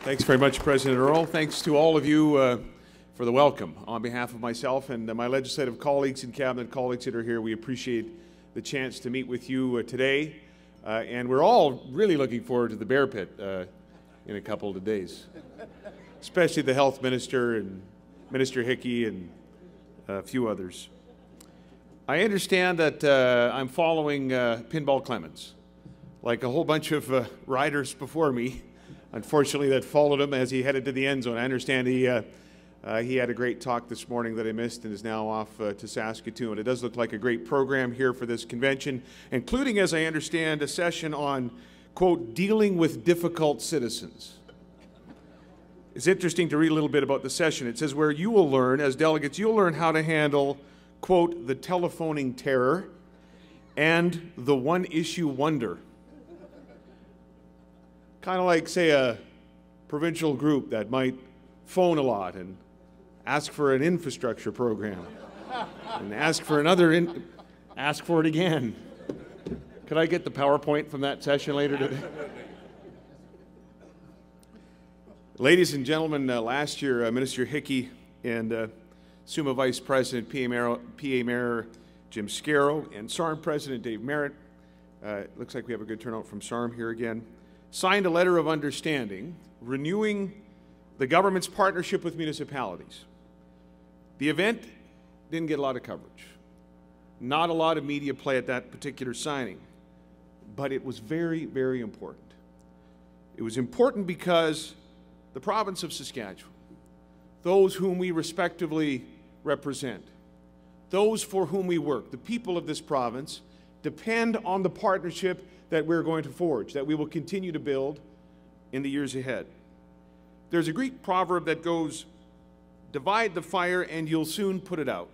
Thanks very much, President Earl. Thanks to all of you for the welcome. On behalf of myself and my legislative colleagues and cabinet colleagues that are here, we appreciate the chance to meet with you today. And we're all really looking forward to the bear pit in a couple of days, especially the health minister and Minister Hickey and a few others. I understand that I'm following Pinball Clemens, like a whole bunch of riders before me, unfortunately, that followed him as he headed to the end zone. I understand he had a great talk this morning that I missed and is now off to Saskatoon. It does look like a great program here for this convention, including, as I understand, a session on, quote, dealing with difficult citizens. It's interesting to read a little bit about the session. It says where you will learn, as delegates, you'll learn how to handle, quote, the telephoning terror and the one-issue wonder. Kind of like, say, a provincial group that might phone a lot and ask for an infrastructure program and ask for ask for it again. Could I get the PowerPoint from that session later today? Ladies and gentlemen, last year Minister Hickey and SUMA Vice President PA Mayor Jim Scarrow and SARM President Dave Merritt, looks like we have a good turnout from SARM here again, signed a letter of understanding renewing the government's partnership with municipalities. The event didn't get a lot of coverage. Not a lot of media play at that particular signing, but it was very, very important. It was important because the province of Saskatchewan, those whom we respectively represent, those for whom we work, the people of this province, depend on the partnership that we're going to forge, that we will continue to build in the years ahead. There's a Greek proverb that goes, divide the fire and you'll soon put it out.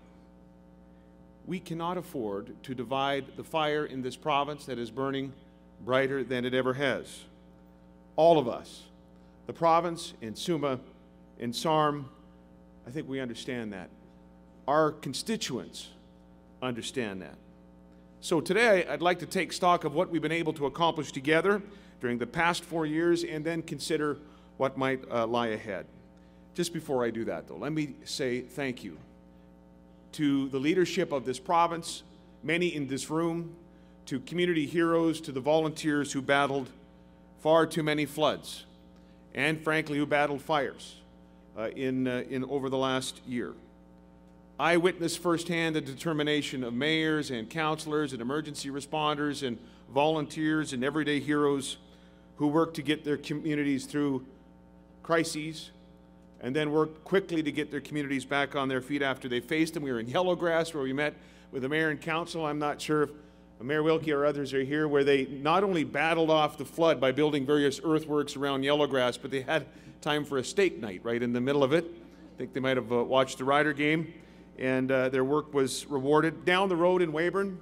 We cannot afford to divide the fire in this province that is burning brighter than it ever has. All of us, the province and SUMA and SARM, I think we understand that. Our constituents understand that. So today, I'd like to take stock of what we've been able to accomplish together during the past 4 years and then consider what might lie ahead. Just before I do that, though, let me say thank you to the leadership of this province, many in this room, to community heroes, to the volunteers who battled far too many floods, and frankly, who battled fires over the last year. I witnessed firsthand the determination of mayors and councillors and emergency responders and volunteers and everyday heroes who work to get their communities through crises and then work quickly to get their communities back on their feet after they faced them. We were in Yellowgrass where we met with the mayor and council. I'm not sure if Mayor Wilkie or others are here, where they not only battled off the flood by building various earthworks around Yellowgrass, but they had time for a steak night right in the middle of it. I think they might have watched the Rider game, and their work was rewarded. Down the road in Weyburn,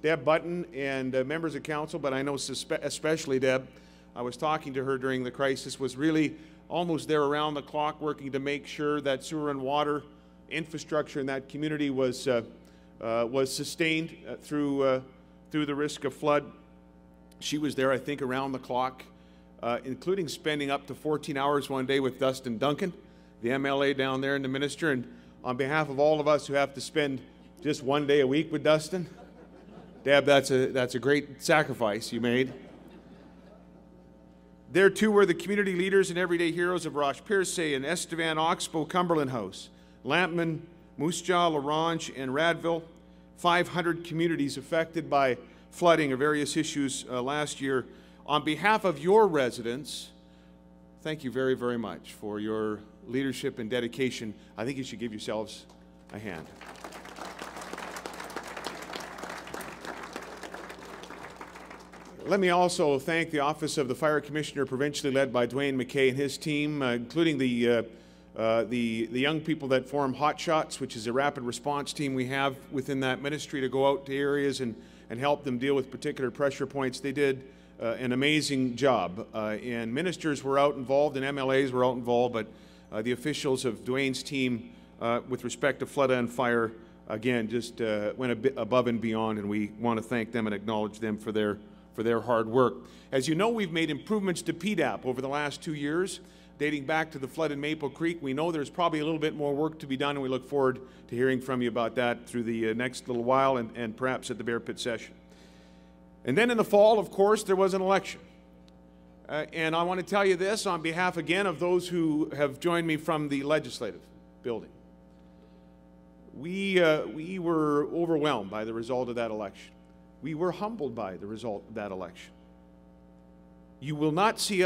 Deb Button and members of council, but I know especially Deb, I was talking to her during the crisis, was really almost there around the clock working to make sure that sewer and water infrastructure in that community was sustained through the risk of flood. She was there, I think, around the clock, including spending up to 14 hours one day with Dustin Duncan, the MLA down there and the minister. And on behalf of all of us who have to spend just one day a week with Dustin, Deb, that's a great sacrifice you made. There too were the community leaders and everyday heroes of Roche Pierce and Estevan, Oxbow, Cumberland House, Lampman, Moose Jaw, LaRange, and Radville. 500 communities affected by flooding or various issues last year. On behalf of your residents, thank you very, very much for your leadership and dedication. I think you should give yourselves a hand. Let me also thank the Office of the Fire Commissioner, provincially led by Dwayne McKay and his team, including the young people that form Hot Shots, which is a rapid response team we have within that ministry to go out to areas and help them deal with particular pressure points. They did an amazing job, and ministers were out involved and MLAs were out involved, but the officials of Dwayne's team with respect to flood and fire, again, just went a bit above and beyond, and we want to thank them and acknowledge them for their hard work. As you know, we've made improvements to PDAP over the last 2 years. dating back to the flood in Maple Creek. We know there's probably a little bit more work to be done, and we look forward to hearing from you about that through the next little while and perhaps at the Bear Pit session. And then in the fall, of course, there was an election. And I want to tell you this on behalf again of those who have joined me from the legislative building. We were overwhelmed by the result of that election. We were humbled by the result of that election. You will not see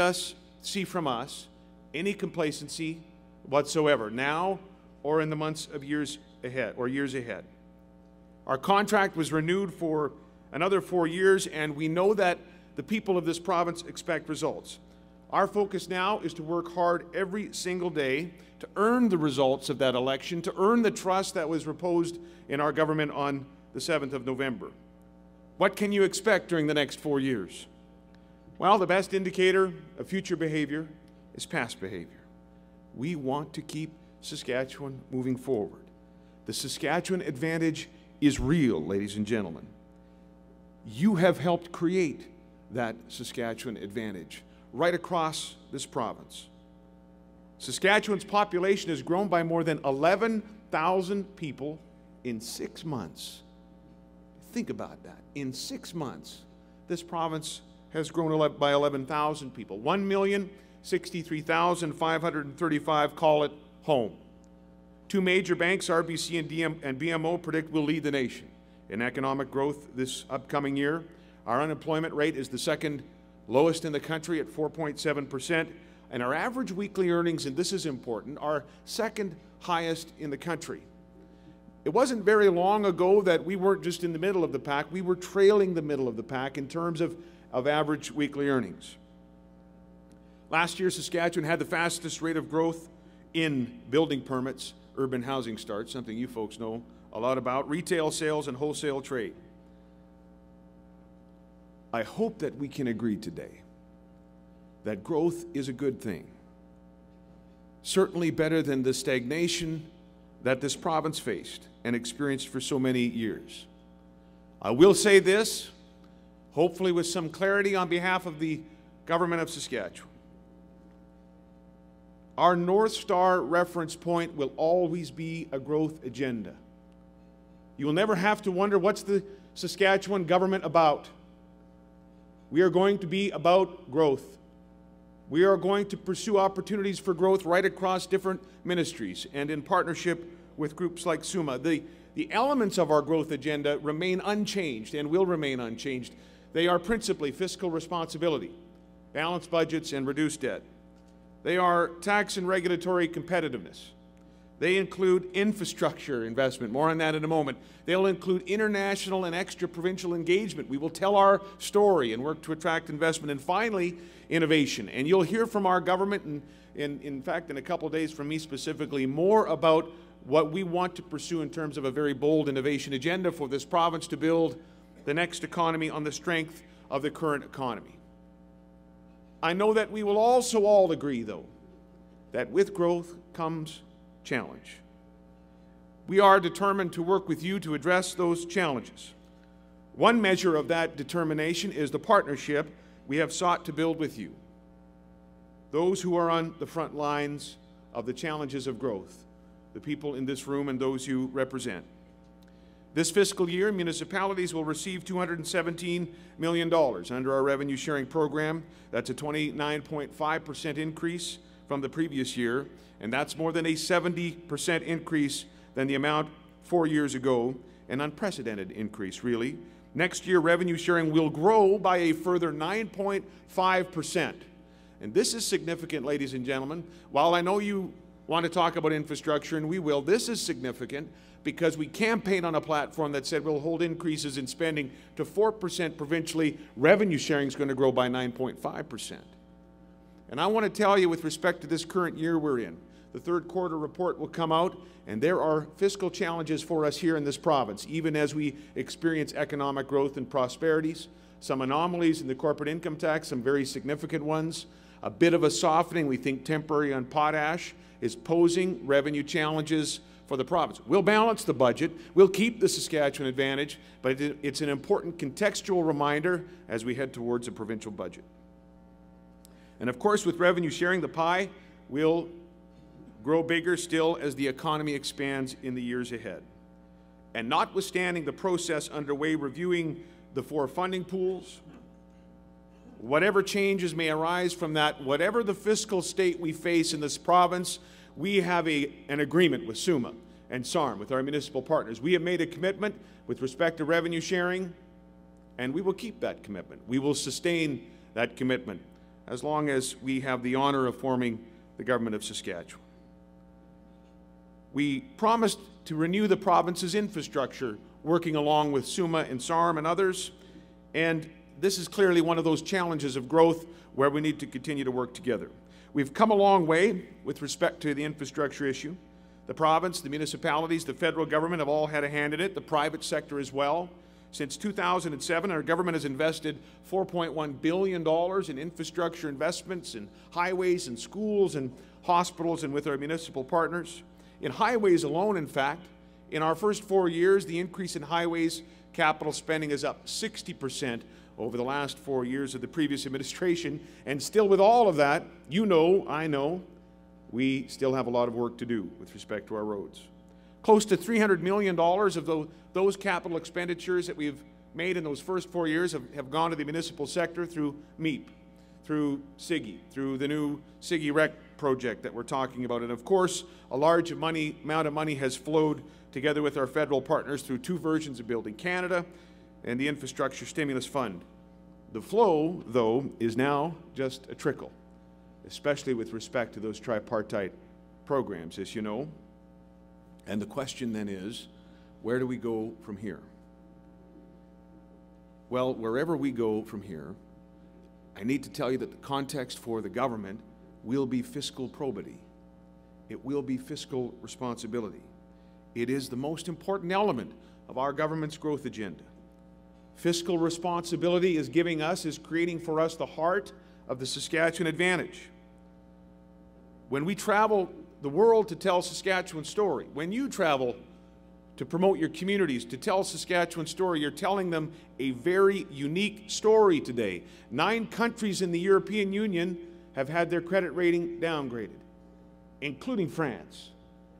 from us any complacency whatsoever, now or in the months of years ahead. Our contract was renewed for another 4 years, and we know that the people of this province expect results. Our focus now is to work hard every single day to earn the results of that election, to earn the trust that was reposed in our government on the 7th of November. What can you expect during the next 4 years? Well, the best indicator of future behavior is past behavior. We want to keep Saskatchewan moving forward. The Saskatchewan advantage is real, ladies and gentlemen. You have helped create that Saskatchewan advantage right across this province. Saskatchewan's population has grown by more than 11,000 people in 6 months. Think about that. In 6 months, this province has grown by 11,000 people. 1,063,535 call it home. Two major banks, RBC and BMO, predict will lead the nation in economic growth this upcoming year. Our unemployment rate is the second lowest in the country at 4.7%, and our average weekly earnings, and this is important, are second highest in the country. It wasn't very long ago that we weren't just in the middle of the pack, we were trailing the middle of the pack in terms of average weekly earnings. Last year, Saskatchewan had the fastest rate of growth in building permits, urban housing starts, something you folks know a lot about, retail sales, and wholesale trade. I hope that we can agree today that growth is a good thing. Certainly better than the stagnation that this province faced and experienced for so many years. I will say this, hopefully with some clarity on behalf of the government of Saskatchewan. Our North Star reference point will always be a growth agenda. You will never have to wonder, what's the Saskatchewan government about? We are going to be about growth. We are going to pursue opportunities for growth right across different ministries and in partnership with groups like SUMA. The elements of our growth agenda remain unchanged and will remain unchanged. They are principally fiscal responsibility, balanced budgets, and reduced debt. They are tax and regulatory competitiveness. They include infrastructure investment, more on that in a moment. They'll include international and extra-provincial engagement. We will tell our story and work to attract investment. And finally, innovation. And you'll hear from our government, and in fact, in a couple of days from me specifically, more about what we want to pursue in terms of a very bold innovation agenda for this province to build the next economy on the strength of the current economy. I know that we will also all agree, though, that with growth comes challenge. We are determined to work with you to address those challenges. One measure of that determination is the partnership we have sought to build with you, those who are on the front lines of the challenges of growth, the people in this room and those you represent. This fiscal year, municipalities will receive $217 million under our revenue sharing program. That's a 29.5% increase from the previous year, and that's more than a 70% increase than the amount 4 years ago, an unprecedented increase, really. Next year, revenue sharing will grow by a further 9.5%. And this is significant, ladies and gentlemen. While I know you want to talk about infrastructure, and we will, this is significant because we campaigned on a platform that said we'll hold increases in spending to 4% provincially. Revenue sharing is going to grow by 9.5%. And I want to tell you, with respect to this current year we're in, the third quarter report will come out, and there are fiscal challenges for us here in this province, even as we experience economic growth and prosperities. Some anomalies in the corporate income tax, some very significant ones. A bit of a softening, we think temporary, on potash is posing revenue challenges for the province. We'll balance the budget, we'll keep the Saskatchewan advantage, but it's an important contextual reminder as we head towards a provincial budget. And of course, with revenue sharing, the pie will grow bigger still as the economy expands in the years ahead. And notwithstanding the process underway reviewing the 4 funding pools, whatever changes may arise from that, whatever the fiscal state we face in this province, we have an agreement with SUMA and SARM, with our municipal partners. We have made a commitment with respect to revenue sharing, and we will keep that commitment. We will sustain that commitment as long as we have the honor of forming the government of Saskatchewan. We promised to renew the province's infrastructure, working along with SUMA and SARM and others, and this is clearly one of those challenges of growth where we need to continue to work together. We've come a long way with respect to the infrastructure issue. The province, the municipalities, the federal government have all had a hand in it, the private sector as well. Since 2007, our government has invested $4.1 billion in infrastructure investments in highways and schools and hospitals and with our municipal partners. In highways alone, in fact, in our first 4 years, the increase in highways capital spending is up 60% over the last 4 years of the previous administration. And still with all of that, you know, I know, we still have a lot of work to do with respect to our roads. Close to $300 million of those capital expenditures that we've made in those first 4 years have gone to the municipal sector through MEEP, through SIGI, through the new SIGI Rec project that we're talking about. And of course, a large amount of money has flowed together with our federal partners through 2 versions of Building Canada and the Infrastructure Stimulus Fund. The flow, though, is now just a trickle, especially with respect to those tripartite programs, as you know. And the question then is, where do we go from here? Well, wherever we go from here, I need to tell you that the context for the government will be fiscal probity. It will be fiscal responsibility. It is the most important element of our government's growth agenda. Fiscal responsibility is creating for us the heart of the Saskatchewan advantage. When we travel the world to tell Saskatchewan's story, when you travel to promote your communities, to tell Saskatchewan's story, you're telling them a very unique story today. 9 countries in the European Union have had their credit rating downgraded, including France.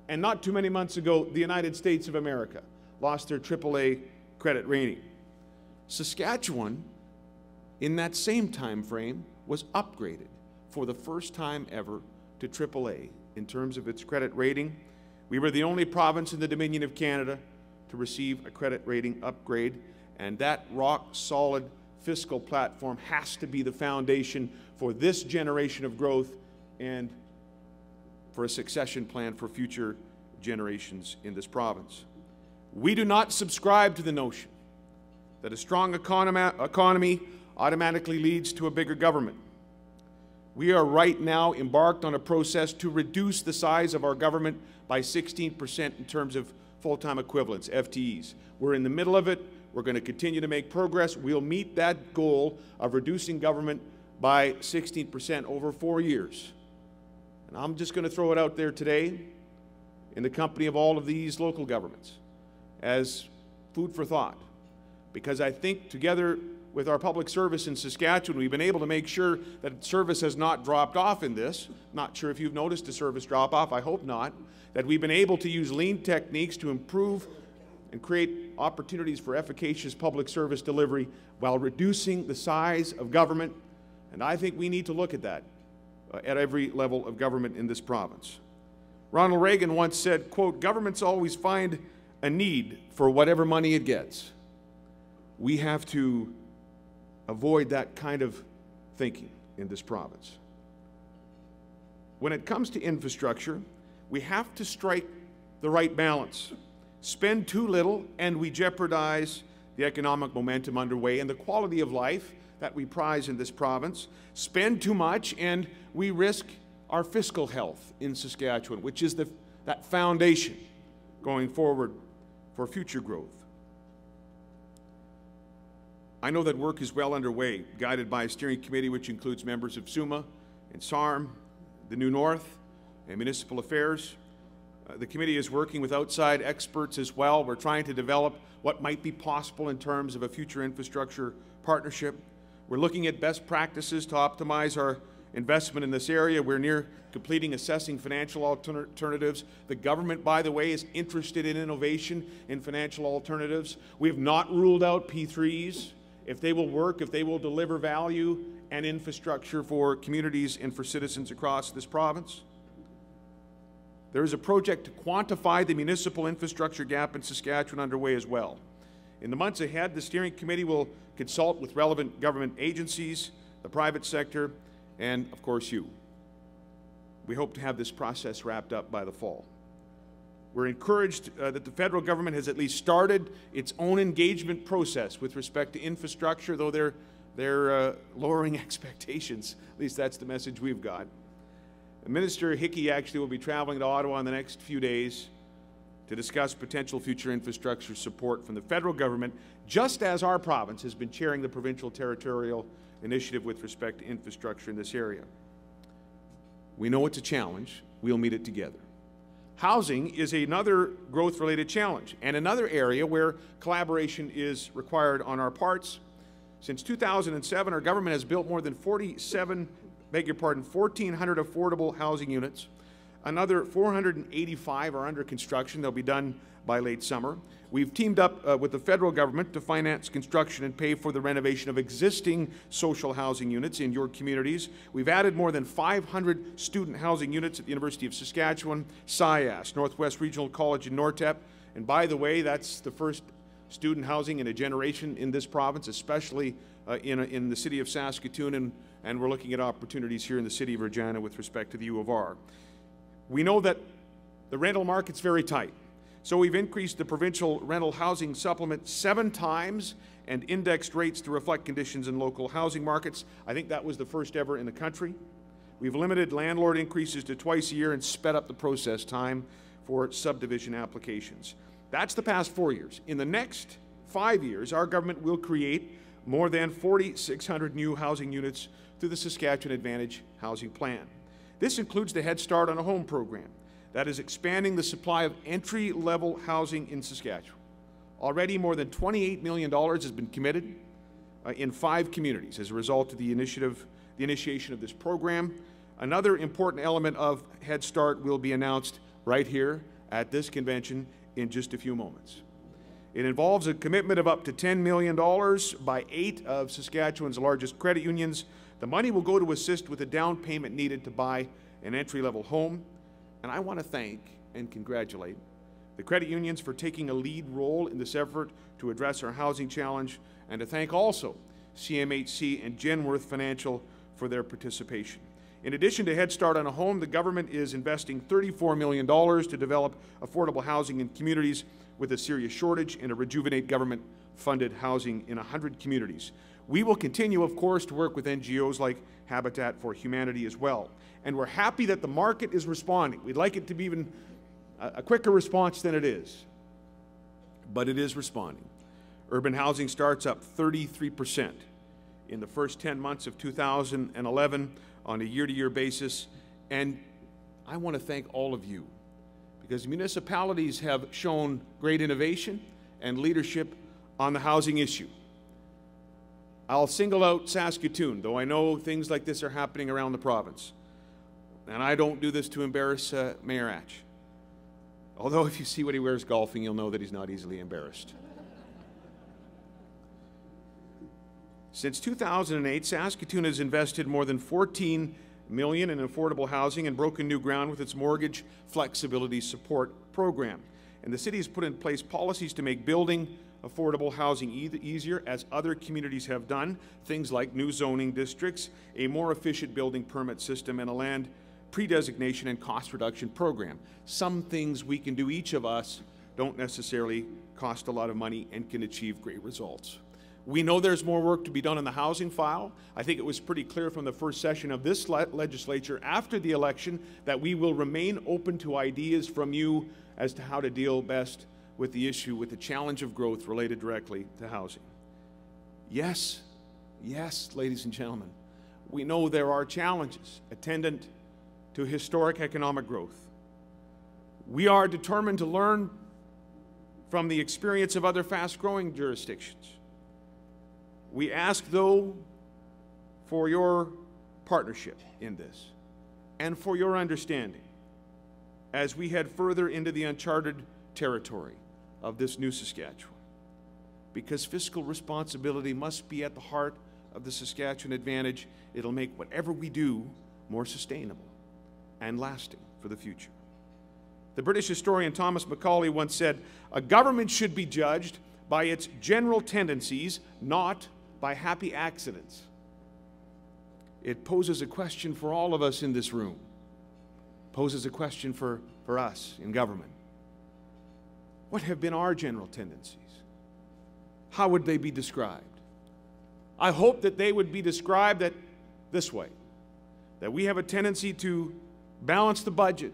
And not too many months ago, the United States of America lost their AAA credit rating. Saskatchewan, in that same time frame, was upgraded for the first time ever to AAA in terms of its credit rating. We were the only province in the Dominion of Canada to receive a credit rating upgrade, and that rock-solid fiscal platform has to be the foundation for this generation of growth and for a succession plan for future generations in this province. We do not subscribe to the notion that a strong economy automatically leads to a bigger government. We are right now embarked on a process to reduce the size of our government by 16% in terms of full-time equivalents, FTEs. We're in the middle of it. We're going to continue to make progress. We'll meet that goal of reducing government by 16% over 4 years. And I'm just going to throw it out there today in the company of all of these local governments as food for thought, because I think together with our public service in Saskatchewan, we've been able to make sure that service has not dropped off in this. Not sure if you've noticed a service drop off, I hope not. That we've been able to use lean techniques to improve and create opportunities for efficacious public service delivery while reducing the size of government. And I think we need to look at that at every level of government in this province. Ronald Reagan once said, quote, "Governments always find a need for whatever money it gets." We have to avoid that kind of thinking in this province. When it comes to infrastructure, we have to strike the right balance. Spend too little and we jeopardize the economic momentum underway and the quality of life that we prize in this province. Spend too much and we risk our fiscal health in Saskatchewan, which is that foundation going forward for future growth. I know that work is well underway, guided by a steering committee which includes members of SUMA and SARM, the New North, and Municipal Affairs. The committee is working with outside experts as well. We're trying to develop what might be possible in terms of a future infrastructure partnership. We're looking at best practices to optimize our investment in this area. We're near completing assessing financial alternatives. The government, by the way, is interested in innovation in financial alternatives. We have not ruled out P3s. If they will work, if they will deliver value and infrastructure for communities and for citizens across this province. There is a project to quantify the municipal infrastructure gap in Saskatchewan underway as well. In the months ahead, the steering committee will consult with relevant government agencies, the private sector, and of course you. We hope to have this process wrapped up by the fall. We're encouraged that the federal government has at least started its own engagement process with respect to infrastructure, though they're lowering expectations. At least that's the message we've got. Minister Hickey actually will be traveling to Ottawa in the next few days to discuss potential future infrastructure support from the federal government, just as our province has been chairing the provincial territorial initiative with respect to infrastructure in this area. We know it's a challenge. We'll meet it together. Housing is another growth-related challenge and another area where collaboration is required on our parts. Since 2007, our government has built more than 1,400 affordable housing units. Another 485 are under construction. They'll be done by late summer. We've teamed up with the federal government to finance construction and pay for the renovation of existing social housing units in your communities. We've added more than 500 student housing units at the University of Saskatchewan, SIAS, Northwest Regional College in Nortep. And by the way, that's the first student housing in a generation in this province, especially in the city of Saskatoon, and we're looking at opportunities here in the city of Regina with respect to the U of R. We know that the rental market's very tight, so we've increased the provincial rental housing supplement 7 times and indexed rates to reflect conditions in local housing markets. I think that was the first ever in the country. We've limited landlord increases to twice a year and sped up the process time for subdivision applications. That's the past 4 years. In the next 5 years, our government will create more than 4,600 new housing units through the Saskatchewan Advantage Housing Plan. This includes the Head Start on a Home program that is expanding the supply of entry-level housing in Saskatchewan. Already more than $28 million has been committed in 5 communities as a result of the initiation of this program. Another important element of Head Start will be announced right here at this convention in just a few moments. It involves a commitment of up to $10 million by 8 of Saskatchewan's largest credit unions. The money will go to assist with the down payment needed to buy an entry-level home. And I want to thank and congratulate the credit unions for taking a lead role in this effort to address our housing challenge, and to thank also CMHC and Genworth Financial for their participation. In addition to Head Start on a Home, the government is investing $34 million to develop affordable housing in communities with a serious shortage and to rejuvenate government-funded housing in 100 communities. We will continue, of course, to work with NGOs like Habitat for Humanity as well. And we're happy that the market is responding. We'd like it to be even a quicker response than it is, but it is responding. Urban housing starts up 33% in the first 10 months of 2011 on a year-to-year basis. And I want to thank all of you, because municipalities have shown great innovation and leadership on the housing issue. I'll single out Saskatoon, though I know things like this are happening around the province. And I don't do this to embarrass Mayor Atch. Although if you see what he wears golfing, you'll know that he's not easily embarrassed. Since 2008, Saskatoon has invested more than $14 million in affordable housing and broken new ground with its mortgage flexibility support program. And the city has put in place policies to make building affordable housing easier, as other communities have done, things like new zoning districts, a more efficient building permit system, and a land pre-designation and cost reduction program. Some things we can do, each of us, don't necessarily cost a lot of money and can achieve great results. We know there's more work to be done in the housing file. I think it was pretty clear from the first session of this legislature after the election that we will remain open to ideas from you as to how to deal best with the issue, with the challenge of growth related directly to housing. Yes, ladies and gentlemen, we know there are challenges attendant to historic economic growth. We are determined to learn from the experience of other fast-growing jurisdictions. We ask, though, for your partnership in this and for your understanding as we head further into the uncharted territory of this new Saskatchewan. Because fiscal responsibility must be at the heart of the Saskatchewan advantage. It'll make whatever we do more sustainable and lasting for the future. The British historian Thomas Macaulay once said, "A government should be judged by its general tendencies, not by happy accidents." It poses a question for all of us in this room. Poses a question for us in government. What have been our general tendencies? How would they be described? I hope that they would be described this way, that we have a tendency to balance the budget,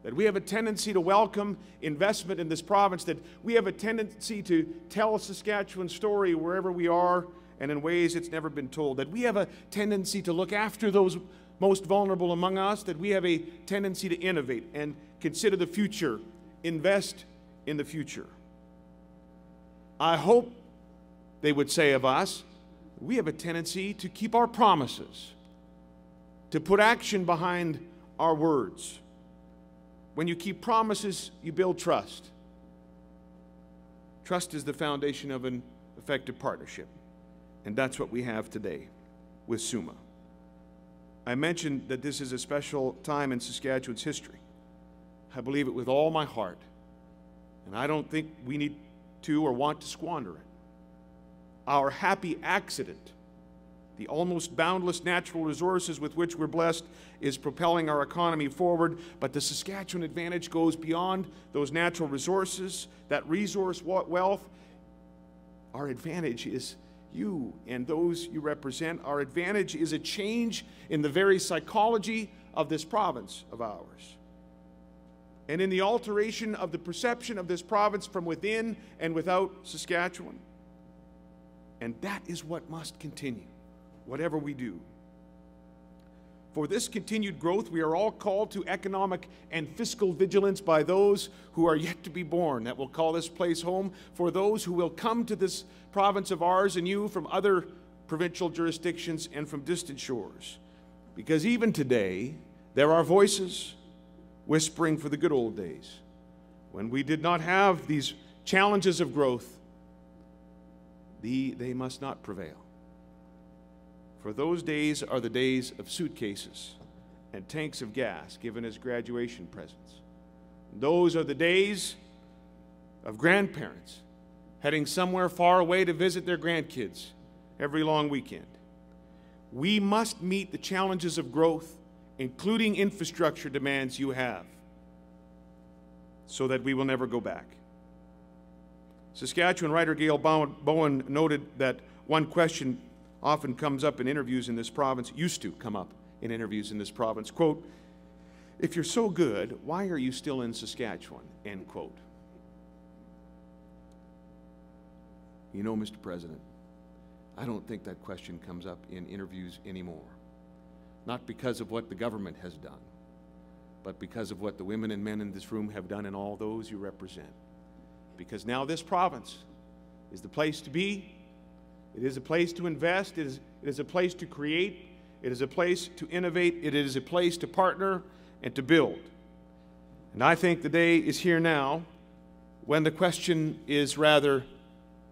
that we have a tendency to welcome investment in this province, that we have a tendency to tell a Saskatchewan story wherever we are and in ways it's never been told, that we have a tendency to look after those most vulnerable among us, that we have a tendency to innovate and consider the future, invest in the future. I hope they would say of us, we have a tendency to keep our promises, to put action behind our words. When you keep promises, you build trust. Trust is the foundation of an effective partnership, and that's what we have today with SUMA. I mentioned that this is a special time in Saskatchewan's history. I believe it with all my heart, and I don't think we need to or want to squander it. Our happy accident, the almost boundless natural resources with which we're blessed, is propelling our economy forward, but the Saskatchewan advantage goes beyond those natural resources, that resource wealth. Our advantage is you and those you represent. Our advantage is a change in the very psychology of this province of ours, and in the alteration of the perception of this province from within and without Saskatchewan. And that is what must continue, whatever we do. For this continued growth, we are all called to economic and fiscal vigilance by those who are yet to be born, that will call this place home, for those who will come to this province of ours and you from other provincial jurisdictions and from distant shores. Because even today, there are voices whispering for the good old days, when we did not have these challenges of growth. They must not prevail. For those days are the days of suitcases and tanks of gas given as graduation presents. Those are the days of grandparents heading somewhere far away to visit their grandkids every long weekend. We must meet the challenges of growth, including infrastructure demands you have, so that we will never go back. Saskatchewan writer Gail Bowen noted that one question often comes up in interviews in this province, used to come up in interviews in this province, quote, "If you're so good, why are you still in Saskatchewan?" End quote. You know, Mr. President, I don't think that question comes up in interviews anymore. Not because of what the government has done, but because of what the women and men in this room have done and all those you represent. Because now this province is the place to be. It is a place to invest. It is a place to create. It is a place to innovate. It is a place to partner and to build. And I think the day is here now when the question is rather,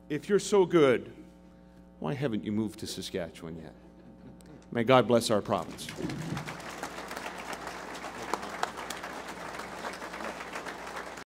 if you're so good, why haven't you moved to Saskatchewan yet? May God bless our province.